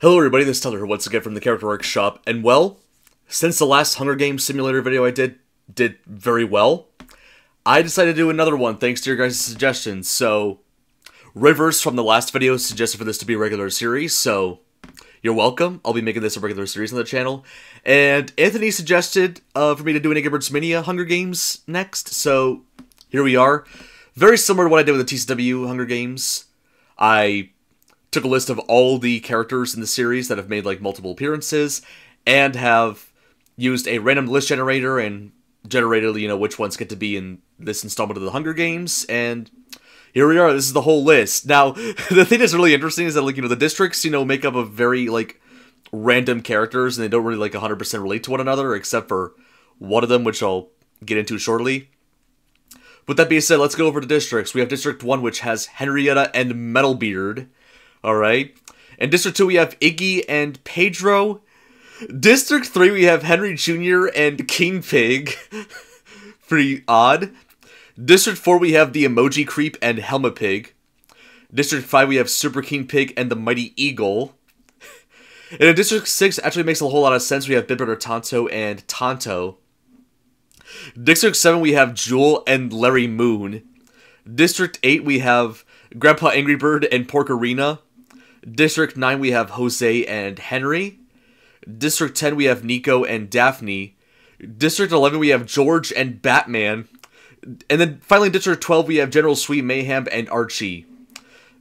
Hello everybody, this is Tyler here once again from the Character Workshop, and well, since the last Hunger Games simulator video I did very well, I decided to do another one thanks to your guys' suggestions. So, Rivers from the last video suggested for this to be a regular series, so you're welcome. I'll be making this a regular series on the channel. And Anthony suggested for me to do an Angry Birds Mania Hunger Games next, so here we are. Very similar to what I did with the TCW Hunger Games. I took a list of all the characters in the series that have made like multiple appearances and have used a random list generator and generated, which ones get to be in this installment of the Hunger Games, and here we are. This is the whole list. Now, the thing that's really interesting is that, the districts, make up of very, random characters, and they don't really, 100% relate to one another, except for one of them, which I'll get into shortly. With that being said, let's go over the districts. We have District 1, which has Henrietta and Metalbeard. Alright. In District 2, we have Iggy and Pedro. District 3, we have Henry Jr. and King Pig. Pretty odd. District 4, we have the Emoji Creep and Helma Pig. District 5, we have Super King Pig and the Mighty Eagle. And in District 6, actually makes a whole lot of sense. We have Big Brother Tonto and Tonto. District 7, we have Jewel and Larry Moon. District 8, we have Grandpa Angry Bird and Pork Arena. District 9, we have Jose and Henry. District 10, we have Nico and Daphne. District 11, we have George and Batman. And then finally in District 12, we have General Sweet Mayhem and Archie.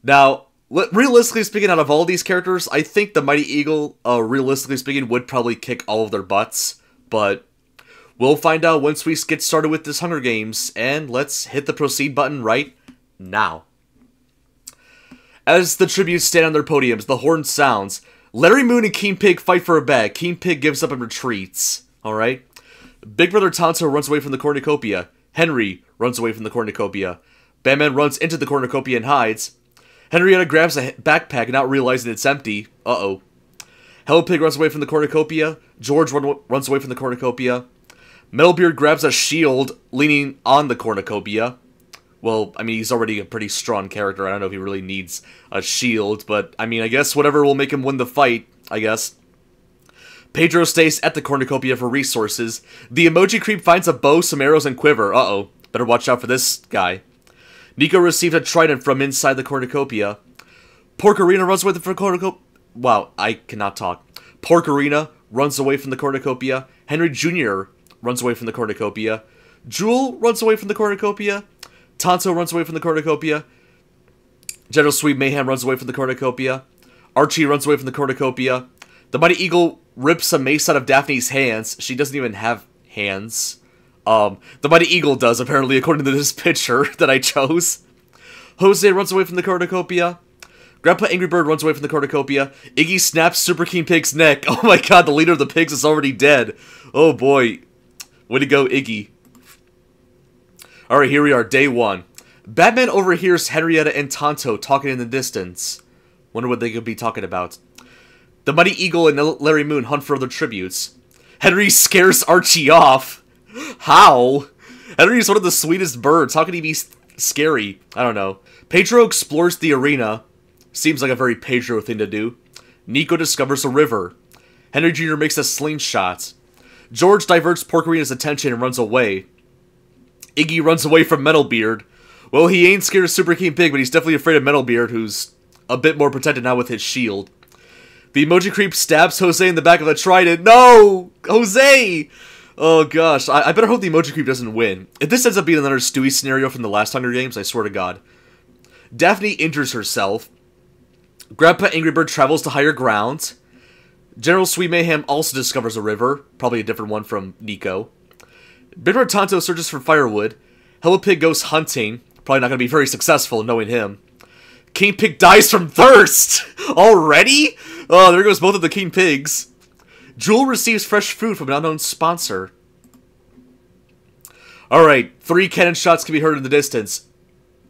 Now, realistically speaking, out of all these characters, I think the Mighty Eagle, realistically speaking, would probably kick all of their butts. But we'll find out once we get started with this Hunger Games. And let's hit the proceed button right now. As the tributes stand on their podiums, the horn sounds. Larry Moon and King Pig fight for a bag. King Pig gives up and retreats. Alright? Big Brother Tonto runs away from the cornucopia. Henry runs away from the cornucopia. Batman runs into the cornucopia and hides. Henrietta grabs a backpack, not realizing it's empty. Uh-oh. Hello Pig runs away from the cornucopia. George runs away from the cornucopia. Metalbeard grabs a shield, leaning on the cornucopia. Well, I mean, he's already a pretty strong character. I don't know if he really needs a shield, but, I mean, I guess whatever will make him win the fight, I guess. Pedro stays at the cornucopia for resources. The Emoji Creep finds a bow, some arrows, and quiver. Uh-oh. Better watch out for this guy. Nico received a trident from inside the cornucopia. Pork Arena runs away from the cornucopia. Wow, I cannot talk. Pork Arena runs away from the cornucopia. Henry Jr. runs away from the cornucopia. Jewel runs away from the cornucopia. Tonto runs away from the cornucopia. General Sweet Mayhem runs away from the cornucopia. Archie runs away from the cornucopia. The Mighty Eagle rips a mace out of Daphne's hands. She doesn't even have hands. The Mighty Eagle does, apparently, according to this picture that I chose. Jose runs away from the cornucopia. Grandpa Angry Bird runs away from the cornucopia. Iggy snaps Super King Pig's neck. Oh my god, the leader of the pigs is already dead. Oh boy. Way to go, Iggy. Alright, here we are, day 1. Batman overhears Henrietta and Tonto talking in the distance. Wonder what they could be talking about. The Mighty Eagle and Larry Moon hunt for other tributes. Henry scares Archie off. How? Henry's one of the sweetest birds. How can he be scary? I don't know. Pedro explores the arena. Seems like a very Pedro thing to do. Nico discovers a river. Henry Jr. makes a slingshot. George diverts Pork Arena's attention and runs away. Iggy runs away from Metalbeard. Well, he ain't scared of Super King Pig, but he's definitely afraid of Metalbeard, who's a bit more protected now with his shield. The Emoji Creep stabs Jose in the back of the trident. No! Jose! Oh gosh, I better hope the Emoji Creep doesn't win. If this ends up being another Stewie scenario from the last Hunger Games, I swear to God. Daphne injures herself. Grandpa Angry Bird travels to higher ground. General Sweet Mayhem also discovers a river. Probably a different one from Nico. Big Brother Tonto searches for firewood. Hello Pig goes hunting. Probably not going to be very successful, knowing him. King Pig dies from thirst! Already? Oh, there goes both of the King Pigs. Jewel receives fresh food from an unknown sponsor. Alright, 3 cannon shots can be heard in the distance.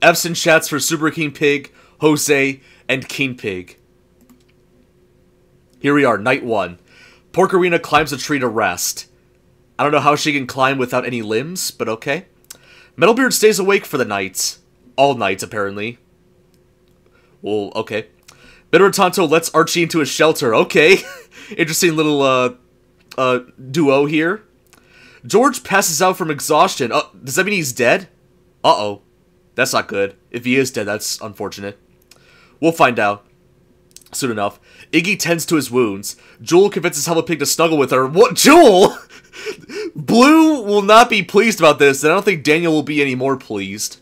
Epson chats for Super King Pig, Jose, and King Pig. Here we are, night 1. Pork Arena climbs a tree to rest. I don't know how she can climb without any limbs, but okay. Metalbeard stays awake for the night. All night, apparently. Well, okay. Bitter Tonto lets Archie into his shelter. Okay. Interesting little, duo here. George passes out from exhaustion. Does that mean he's dead? Uh-oh. That's not good. If he is dead, that's unfortunate. We'll find out soon enough. Iggy tends to his wounds. Jewel convinces Helma Pig to snuggle with her. What? Jewel? Blue will not be pleased about this, and I don't think Daniel will be any more pleased.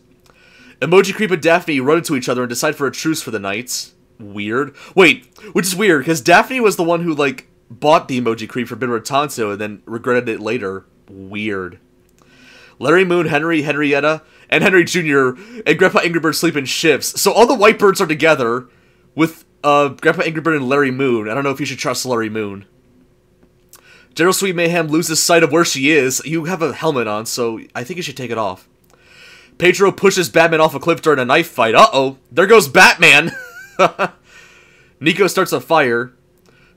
Emoji Creep and Daphne run into each other and decide for a truce for the night. Weird. Wait, which is weird, because Daphne was the one who, like, bought the Emoji Creep for Bitter Tonto and then regretted it later. Weird. Larry Moon, Henry, Henrietta, and Henry Jr. and Grandpa Angry Bird sleep in shifts. So all the white birds are together with Grandpa Angry Bird and Larry Moon. I don't know if you should trust Larry Moon. General Sweet Mayhem loses sight of where she is. You have a helmet on, so I think you should take it off. Pedro pushes Batman off a cliff during a knife fight. Uh-oh. There goes Batman. Nico starts a fire.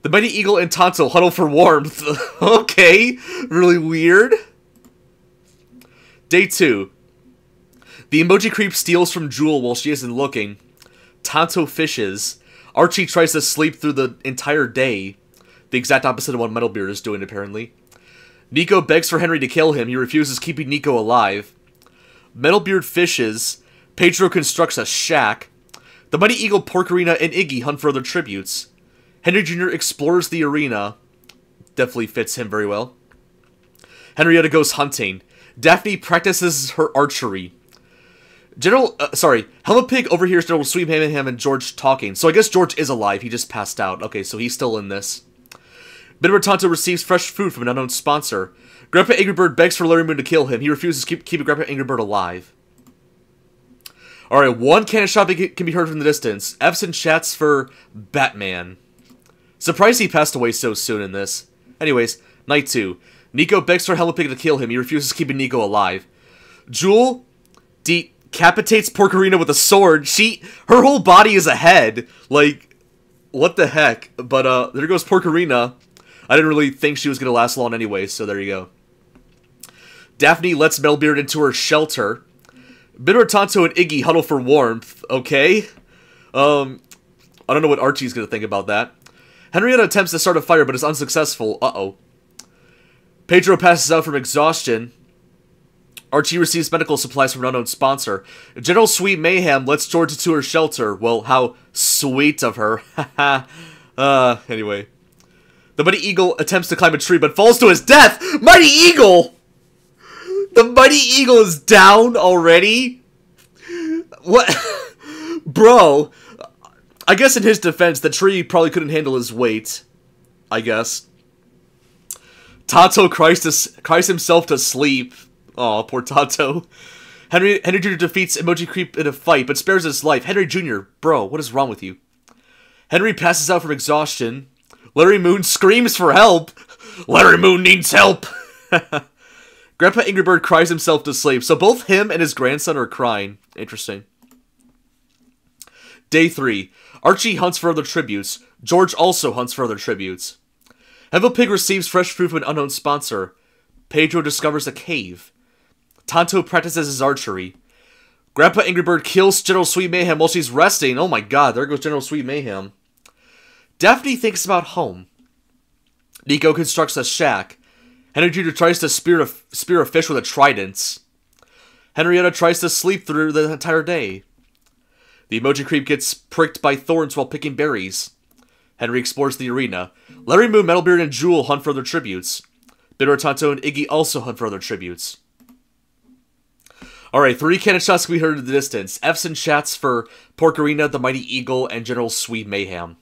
The Mighty Eagle and Tonto huddle for warmth. Okay. Really weird. Day 2. The Emoji Creep steals from Jewel while she isn't looking. Tonto fishes. Archie tries to sleep through the entire day. The exact opposite of what Metalbeard is doing, apparently. Nico begs for Henry to kill him. He refuses, keeping Nico alive. Metalbeard fishes. Pedro constructs a shack. The Mighty Eagle, Porcarina, and Iggy hunt for other tributes. Henry Jr. explores the arena. Definitely fits him very well. Henrietta goes hunting. Daphne practices her archery. Helma Pig overhears General Sweet Mayhem and George talking. So I guess George is alive. He just passed out. Okay, so he's still in this. Bitter Tonto receives fresh food from an unknown sponsor. Grandpa Angry Bird begs for Larry Moon to kill him. He refuses, keeping Grandpa Angry Bird alive. Alright, one cannon shot can be heard from the distance. Epson chats for Batman. Surprised he passed away so soon in this. Anyways, night 2. Nico begs for Helma Pig to kill him. He refuses, keeping Nico alive. Jewel decapitates Porcarina with a sword. Her whole body is a head. Like, what the heck? But, there goes Porcarina. I didn't really think she was going to last long anyway, so there you go. Daphne lets Metalbeard into her shelter. Bitter Tonto and Iggy huddle for warmth. Okay. I don't know what Archie's going to think about that. Henrietta attempts to start a fire, but is unsuccessful. Uh-oh. Pedro passes out from exhaustion. Archie receives medical supplies from an unknown sponsor. General Sweet Mayhem lets George into her shelter. Well, how sweet of her. Anyway. The Mighty Eagle attempts to climb a tree, but falls to his death! Mighty Eagle! The Mighty Eagle is down already? What? Bro. I guess in his defense, the tree probably couldn't handle his weight. I guess. Tonto cries himself to sleep. Aw, poor Tonto. Henry Jr. defeats Emoji Creep in a fight, but spares his life. Henry Jr., bro, what is wrong with you? Henry passes out from exhaustion. Larry Moon screams for help. Larry Moon needs help. Grandpa Angry Bird cries himself to sleep. So both him and his grandson are crying. Interesting. Day 3. Archie hunts for other tributes. George also hunts for other tributes. Helma Pig receives fresh food from an unknown sponsor. Pedro discovers a cave. Tonto practices his archery. Grandpa Angry Bird kills General Sweet Mayhem while she's resting. Oh my god, there goes General Sweet Mayhem. Daphne thinks about home. Nico constructs a shack. Henry Jr. tries to spear a fish with a trident. Henrietta tries to sleep through the entire day. The Emoji Creep gets pricked by thorns while picking berries. Henry explores the arena. Larry Moon, Metalbeard, and Jewel hunt for other tributes. Bitter Tonto and Iggy also hunt for other tributes. Alright, 3 cannon shots can be heard in the distance. Epson chats for Porcarina, the Mighty Eagle, and General Sweet Mayhem.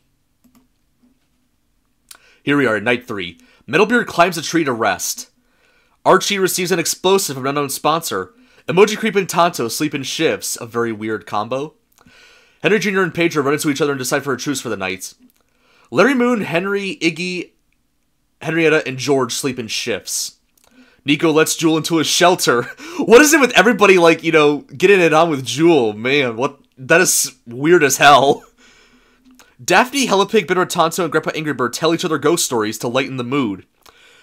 Here we are, night 3. Metalbeard climbs a tree to rest. Archie receives an explosive from an unknown sponsor. Emoji Creep and Tonto sleep in shifts, a very weird combo. Henry Jr. and Pedro run into each other and decide for a truce for the night. Larry Moon, Henry, Iggy, Henrietta, and George sleep in shifts. Nico lets Jewel into his shelter. What is it with everybody, like, you know, getting it on with Jewel? Man, what? That is weird as hell. Daphne, Helma Pig, Bitter Tonto, and Grandpa Angry Bird tell each other ghost stories to lighten the mood.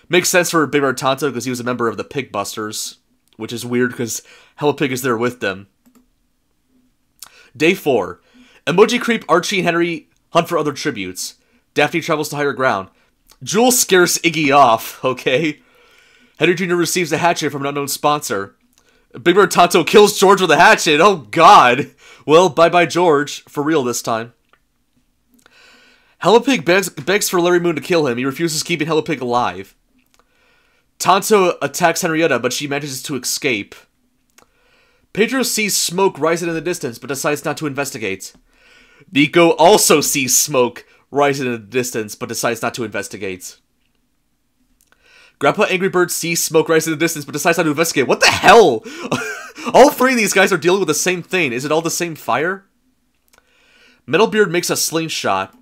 Makes sense for Bitter Tonto because he was a member of the Pig Busters, which is weird because Helma Pig is there with them. Day 4. Emoji Creep, Archie, and Henry Hunt for other tributes. Daphne travels to higher ground. Jewel scares Iggy off, okay? Henry Jr. receives a hatchet from an unknown sponsor. Big Bird Tonto kills George with a hatchet. Oh, God. Well, bye-bye, George. For real this time. Helipig begs for Larry Moon to kill him. He refuses keeping Helipig alive. Tonto attacks Henrietta, but she manages to escape. Pedro sees smoke rising in the distance, but decides not to investigate. Nico also sees smoke rising in the distance, but decides not to investigate. Grandpa Angry Bird sees smoke rising in the distance, but decides not to investigate. What the hell? All three of these guys are dealing with the same thing. Is it all the same fire? Metalbeard makes a slingshot.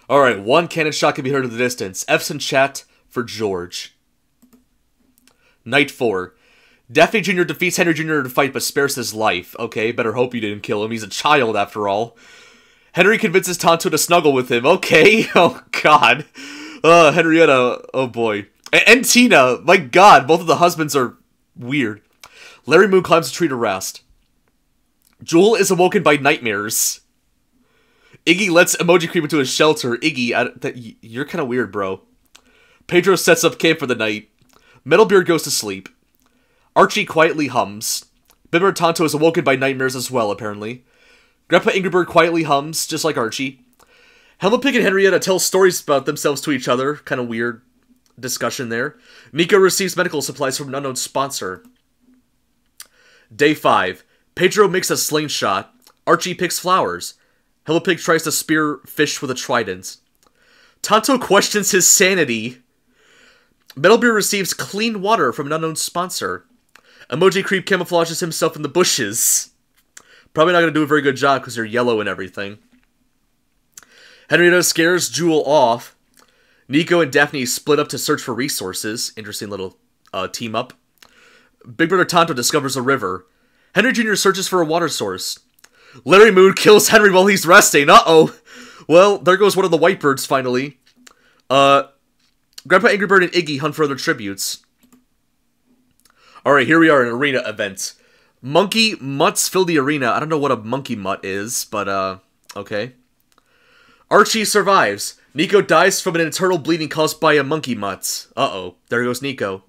Alright, one cannon shot can be heard in the distance. F's in chat for George. Night 4. Daphne Jr. defeats Henry Jr. in a fight, but spares his life. Okay, better hope you didn't kill him. He's a child, after all. Henry convinces Tonto to snuggle with him. Okay, oh god. Henrietta, oh boy. And Tina, my god, both of the husbands are weird. Larry Moon climbs a tree to rest. Jewel is awoken by nightmares. Iggy lets Emoji creep into his shelter. Iggy, you're kind of weird, bro. Pedro sets up camp for the night. Metalbeard goes to sleep. Archie quietly hums. Big Bird Tonto is awoken by nightmares as well, apparently. Grandpa Angry Bird quietly hums, just like Archie. Helmapig and Henrietta tell stories about themselves to each other. Kind of weird discussion there. Nico receives medical supplies from an unknown sponsor. Day 5. Pedro makes a slingshot. Archie picks flowers. Helmapig tries to spear fish with a trident. Tonto questions his sanity. Metalbeard receives clean water from an unknown sponsor. Emoji Creep camouflages himself in the bushes. Probably not going to do a very good job because they're yellow and everything. Henrietta scares Jewel off. Nico and Daphne split up to search for resources. Interesting little team up. Big Brother Tonto discovers a river. Henry Jr. searches for a water source. Larry Moon kills Henry while he's resting. Uh-oh. Well, there goes one of the Whitebirds finally. Grandpa Angry Bird and Iggy hunt for other tributes. Alright, here we are in an arena event. Monkey mutts fill the arena. I don't know what a monkey mutt is, but, okay. Archie survives. Nico dies from an internal bleeding caused by a monkey mutt. Uh-oh. There goes Nico.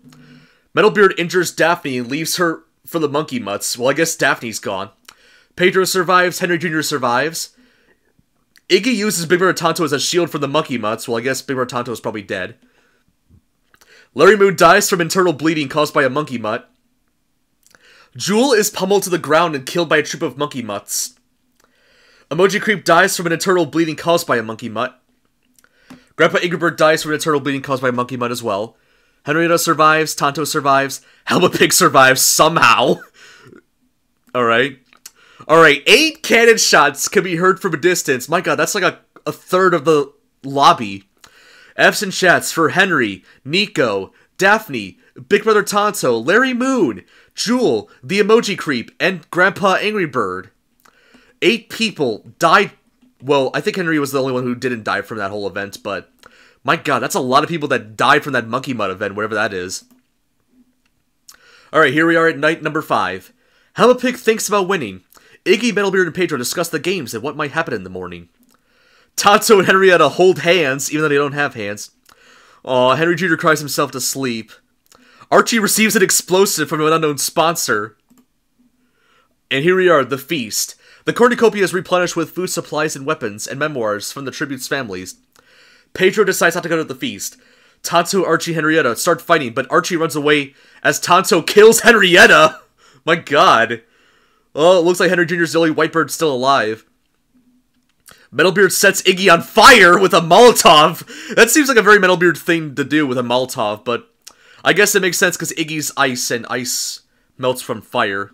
Metalbeard injures Daphne and leaves her for the monkey mutts. Well, I guess Daphne's gone. Pedro survives. Henry Jr. survives. Iggy uses Big Brother Tonto as a shield from the monkey mutts. Well, I guess Big Brother Tonto is probably dead. Larry Moon dies from internal bleeding caused by a monkey mutt. Jewel is pummeled to the ground and killed by a troop of monkey mutts. Emoji Creep dies from an internal bleeding caused by a monkey mutt. Grandpa Angry Bird dies from an internal bleeding caused by a monkey mutt as well. Henrietta survives. Tonto survives. Helmapig survives somehow. Alright. Alright, 8 cannon shots can be heard from a distance. My god, that's like a third of the lobby. F's and chats for Henry, Nico, Daphne, Big Brother Tonto, Larry Moon, Jewel, the Emoji Creep, and Grandpa Angry Bird. 8 people died. Well, I think Henry was the only one who didn't die from that whole event, but my god, that's a lot of people that died from that Monkey Mud event, whatever that is. Alright, here we are at night number 5. Helmapig thinks about winning. Iggy, Metalbeard, and Pedro discuss the games and what might happen in the morning. Tonto and Henrietta hold hands, even though they don't have hands. Aw, Henry Jr. cries himself to sleep. Archie receives an explosive from an unknown sponsor. And here we are, the feast. The cornucopia is replenished with food supplies and weapons and memoirs from the tributes' families. Pedro decides not to go to the feast. Tonto, Archie, Henrietta start fighting, but Archie runs away as Tonto kills Henrietta! My god. Oh, it looks like Henry Jr.'s the only Whitebird still alive. Metalbeard sets Iggy on fire with a Molotov! That seems like a very Metalbeard thing to do with a Molotov, but I guess it makes sense because Iggy's ice, and ice melts from fire.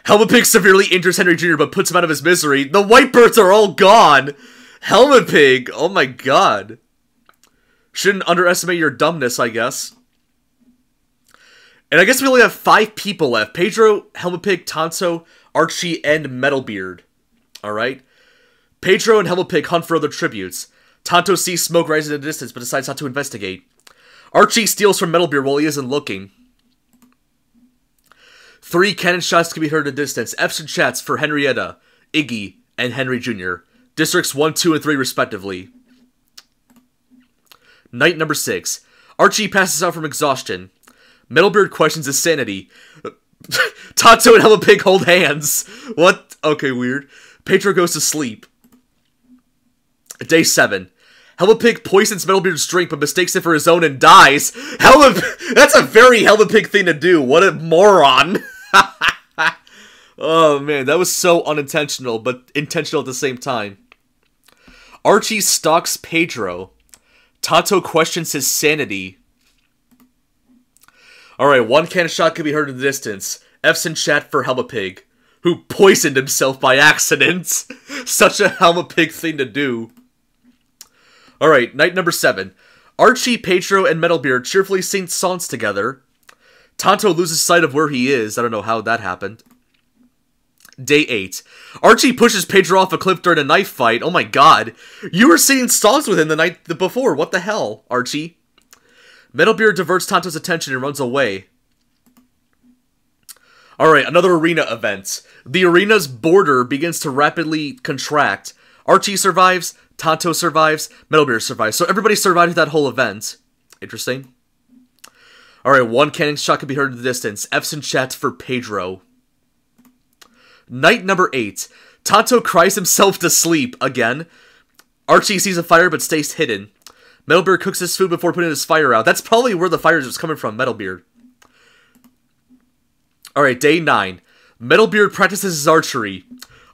Helmapig severely injures Henry Jr. but puts him out of his misery. The Whitebirds are all gone! Helmapig! Oh my god. Shouldn't underestimate your dumbness, I guess. And I guess we only have 5 people left. Pedro, Helmapig, Tonto, Archie, and Metalbeard. Alright? Pedro and Helmapig hunt for other tributes. Tonto sees smoke rising in the distance, but decides not to investigate. Archie steals from Metalbeard while he isn't looking. 3 cannon shots can be heard in the distance. F's and chats for Henrietta, Iggy, and Henry Jr. Districts 1, 2, and 3 respectively. Night number 6. Archie passes out from exhaustion. Metalbeard questions his sanity. Tonto and Helma Pig hold hands. What? Okay, weird. Pedro goes to sleep. Day 7. Helma Pig poisons Metalbeard's drink but mistakes it for his own and dies. That's a very Helma Pig thing to do. What a moron. Oh man, that was so unintentional, but intentional at the same time. Archie stalks Pedro. Tonto questions his sanity. Alright, one cannon shot can be heard in the distance. F's in chat for Helma Pig, who poisoned himself by accident. Such a Helma Pig thing to do. Alright, night number 7. Archie, Pedro, and Metalbeard cheerfully sing songs together. Tonto loses sight of where he is. I don't know how that happened. Day 8. Archie pushes Pedro off a cliff during a knife fight. Oh my god. You were singing songs with him the night before. What the hell, Archie? Metalbeard diverts Tonto's attention and runs away. Alright, another arena event. The arena's border begins to rapidly contract. Archie survives, Tonto survives, Metalbeard survives. So everybody survived that whole event. Interesting. Alright, one cannon shot can be heard in the distance. F's in chat for Pedro. Night number 8. Tonto cries himself to sleep again. Archie sees a fire but stays hidden. Metalbeard cooks his food before putting his fire out. That's probably where the fire was coming from, Metalbeard. Alright, day 9. Metalbeard practices his archery.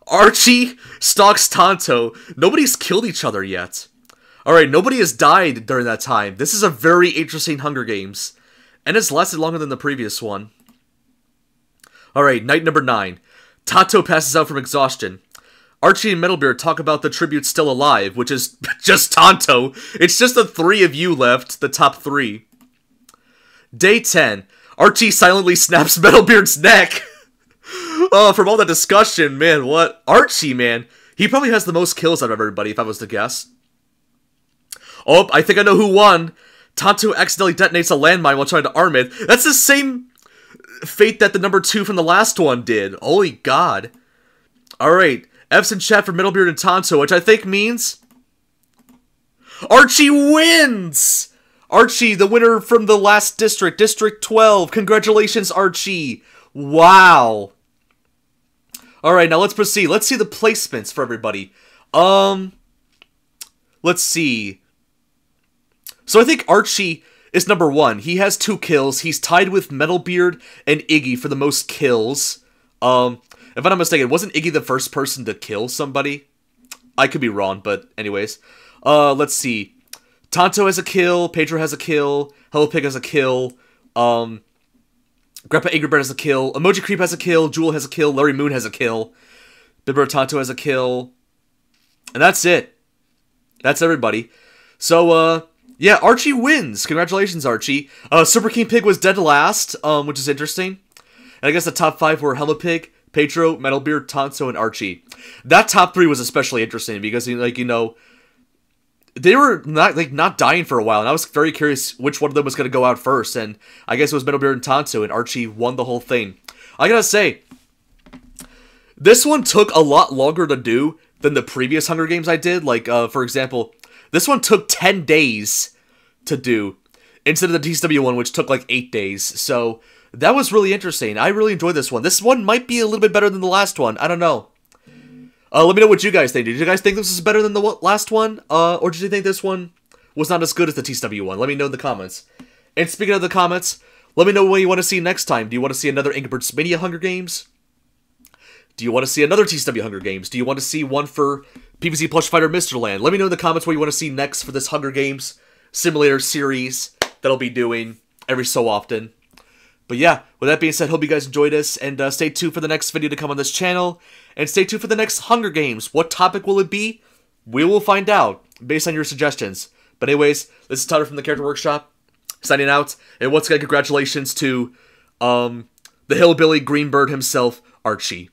Archie stalks Tonto. Nobody's killed each other yet. Alright, nobody has died during that time. This is a very interesting Hunger Games. And it's lasted longer than the previous one. Alright, night number 9. Tonto passes out from exhaustion. Archie and Metalbeard talk about the tribute still alive, which is just Tonto. It's just the 3 of you left, the top 3. Day 10. Archie silently snaps Metalbeard's neck. Oh, from all that discussion, man, what? Archie, man. He probably has the most kills out of everybody, if I was to guess. Oh, I think I know who won. Tonto accidentally detonates a landmine while trying to arm it. That's the same fate that the number 2 from the last one did. Holy god. Alright, F's in chat for Metalbeard and Tonto, which I think means Archie wins! Archie, the winner from the last district, District 12. Congratulations, Archie. Wow. Alright, now let's proceed. Let's see the placements for everybody. Let's see. So I think Archie is number 1. He has 2 kills. He's tied with Metalbeard and Iggy for the most kills. If I'm not mistaken, wasn't Iggy the first person to kill somebody? I could be wrong, but anyways. Let's see. Tonto has a kill, Pedro has a kill, Helma Pig has a kill, Grandpa Angry Bird has a kill, Emoji Creep has a kill, Jewel has a kill, Larry Moon has a kill, Big Bird Tonto has a kill, and that's it. That's everybody. So, yeah, Archie wins. Congratulations, Archie. Super King Pig was dead last, which is interesting. And I guess the top 5 were Helma Pig, Pedro, Metalbeard, Tonto, and Archie. That top 3 was especially interesting because, like, you know, they were not dying for a while, and I was very curious which one of them was going to go out first, and I guess it was Metalbeard and Tonto, and Archie won the whole thing. I gotta say, this one took a lot longer to do than the previous Hunger Games I did. Like, for example, this one took 10 days to do, instead of the TCW one, which took like 8 days, so that was really interesting. I really enjoyed this one. This one might be a little bit better than the last one. I don't know. Let me know what you guys think. Did you guys think this was better than the last one? Or did you think this one was not as good as the TCW one? Let me know in the comments. And speaking of the comments, let me know what you want to see next time. Do you want to see another Angry Birds Mania Hunger Games? Do you want to see another TCW Hunger Games? Do you want to see one for PvZ Plush Fighter Mr. Land? Let me know in the comments what you want to see next for this Hunger Games simulator series that I'll be doing every so often. But yeah, with that being said, hope you guys enjoyed this, and stay tuned for the next video to come on this channel, and stay tuned for the next Hunger Games. What topic will it be? We will find out, based on your suggestions. But anyways, this is Tyler from the Character Workshop, signing out, and once again, congratulations to, the Hillbilly Greenbird himself, Archie.